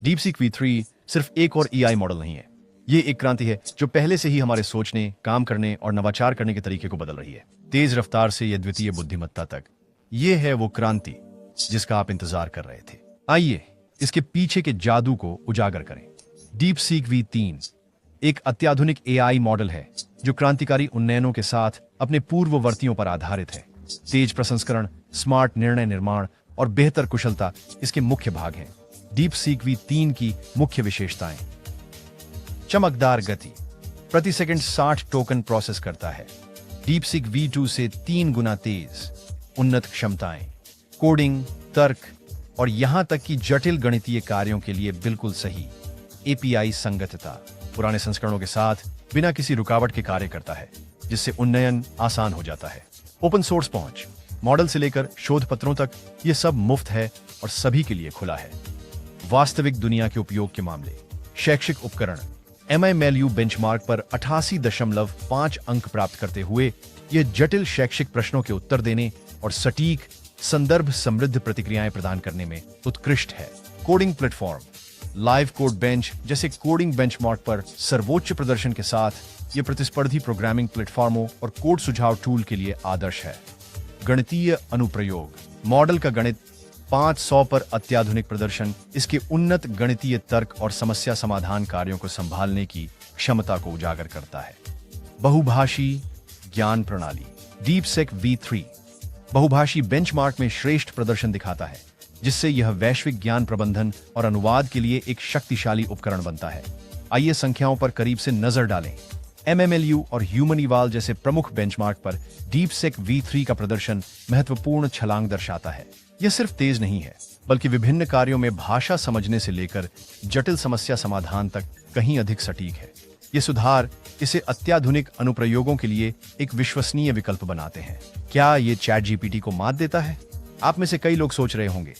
DeepSeek V3 सिर्फ एक और AI मॉडल नहीं है। ये एक क्रांति है जो पहले से ही हमारे सोचने, काम करने और नवाचार करने के तरीके को बदल रही है। तेज रफ्तार से यह द्वितीय बुद्धिमत्ता तक, ये है वो क्रांति जिसका आप इंतजार कर रहे थे। आइए इसके पीछे के जादू को उजागर करें। DeepSeek V3 एक अत्याधुनिक AI मॉडल है जो क्रांतिकारी उन्नयनों के साथ अपने पूर्ववर्तियों पर आधारित है। तेज प्रसंस्करण, स्मार्ट निर्णय निर्माण और बेहतर कुशलता इसके मुख्य भाग हैं। DeepSeek V3 की मुख्य विशेषताएं: चमकदार गति, प्रति सेकंड 60 टोकन प्रोसेस करता है। DeepSeek V2 से 3 गुना तेज, उन्नत क्षमताएं, कोडिंग, तर्क और यहां तक कि जटिल गणितीय कार्यों के लिए बिल्कुल सही। API संगतता, पुराने संस्करणों के साथ बिना किसी रुकावट के कार्य करता है, जिससे उन्नयन आसान हो जाता है। ओपन सोर्स पहुंच, मॉडल से लेकर शोध पत्रों तक यह सब मुफ्त है और सभी के लिए खुला है। वास्तविक दुनिया के उपयोग के मामले: शैक्षिक उपकरण, MIMLU बेंचमार्क पर 88.5 अंक प्राप्त करते हुए यह जटिल शैक्षिक प्रश्नों के उत्तर देने और सटीक, संदर्भ समृद्ध प्रतिक्रियाएं प्रदान करने में उत्कृष्ट है। Coding platform, live code bench जैसे कोडिंग बेंचमार्क पर सर्वोच्च प्रदर्शन के साथ यह प्रतिस्पर्धी प्रोग्रामिंग प्लेटफॉर्मों और कोड सुझाव टूल के लिए आदर्श है। गणितीय अनुप्रयोग, मॉडल का गणित 500 पर अत्याधुनिक प्रदर्शन इसके उन्नत गणितीय तर्क और समस्या समाधान कार्यों को संभालने की क्षमता को उजागर करता है। बहुभाषी ज्ञान प्रणाली, DeepSeek V3 बहुभाषी बेंचमार्क में श्रेष्ठ प्रदर्शन दिखाता है, जिससे यह वैश्विक ज्ञान प्रबंधन और अनुवाद के लिए एक शक्तिशाली उपकरण बनता है। आइए संख्याओं पर करीब से नजर डालें। MMLU और ह्यूमन जैसे प्रमुख बेंचमार्क पर DeepSeek V3 का प्रदर्शन महत्वपूर्ण छलांग दर्शाता है। यह सिर्फ तेज नहीं है, बल्कि विभिन्न कार्यों में भाषा समझने से लेकर जटिल समस्या समाधान तक कहीं अधिक सटीक है। ये सुधार इसे अत्याधुनिक अनुप्रयोगों के लिए एक विश्वसनीय विकल्प बनाते हैं। क्या ये ChatGPT को मात देता है? आप में से कई लोग सोच रहे होंगे,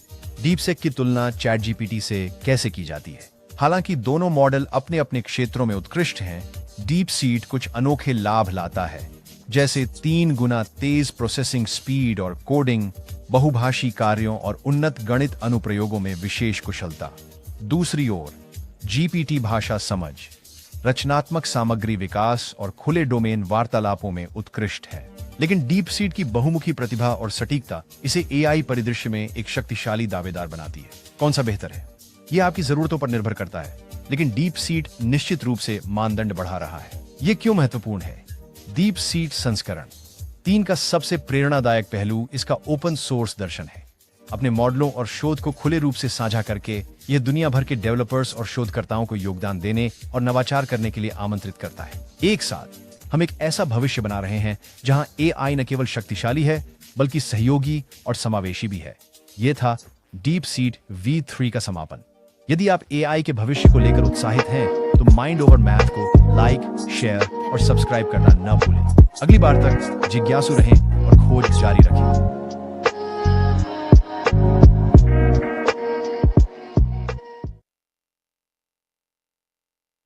DeepSeek की तुलना ChatGPT से कैसे की जाती है? हालांकि दोनों मॉडल अपने अपने क्षेत्रों में उत्कृष्ट हैं, DeepSeek कुछ अनोखे लाभ लाता है, जैसे 3 गुना तेज प्रोसेसिंग स्पीड और कोडिंग, बहुभाषी कार्यों और उन्नत गणित अनुप्रयोगों में विशेष कुशलता। दूसरी ओर GPT भाषा समझ, रचनात्मक सामग्री विकास और खुले डोमेन वार्तालापों में उत्कृष्ट है। लेकिन DeepSeek की बहुमुखी प्रतिभा और सटीकता इसे AI परिदृश्य में एक शक्तिशाली दावेदार बनाती है। कौन सा बेहतर है, यह आपकी जरूरतों पर निर्भर करता है, लेकिन DeepSeek निश्चित रूप से मानदंड बढ़ा रहा है। यह क्यों महत्वपूर्ण है? DeepSeek संस्करण 3 का सबसे प्रेरणादायक पहलू इसका ओपन सोर्स दर्शन है। अपने मॉडलों और शोध को खुले रूप से साझा करके यह दुनिया भर के डेवलपर्स और शोधकर्ताओं को योगदान देने और नवाचार करने के लिए आमंत्रित करता है। एक साथ हम एक ऐसा भविष्य बना रहे हैं जहां AI न केवल शक्तिशाली है, बल्कि सहयोगी और समावेशी भी है। यह था DeepSeek V3 का समापन। यदि आप AI के भविष्य को लेकर उत्साहित हैं, तो माइंड ओवर मैथ को लाइक, शेयर और सब्सक्राइब करना न भूलें। अगली बार तक जिज्ञासु रहें और खोज जारी रखें।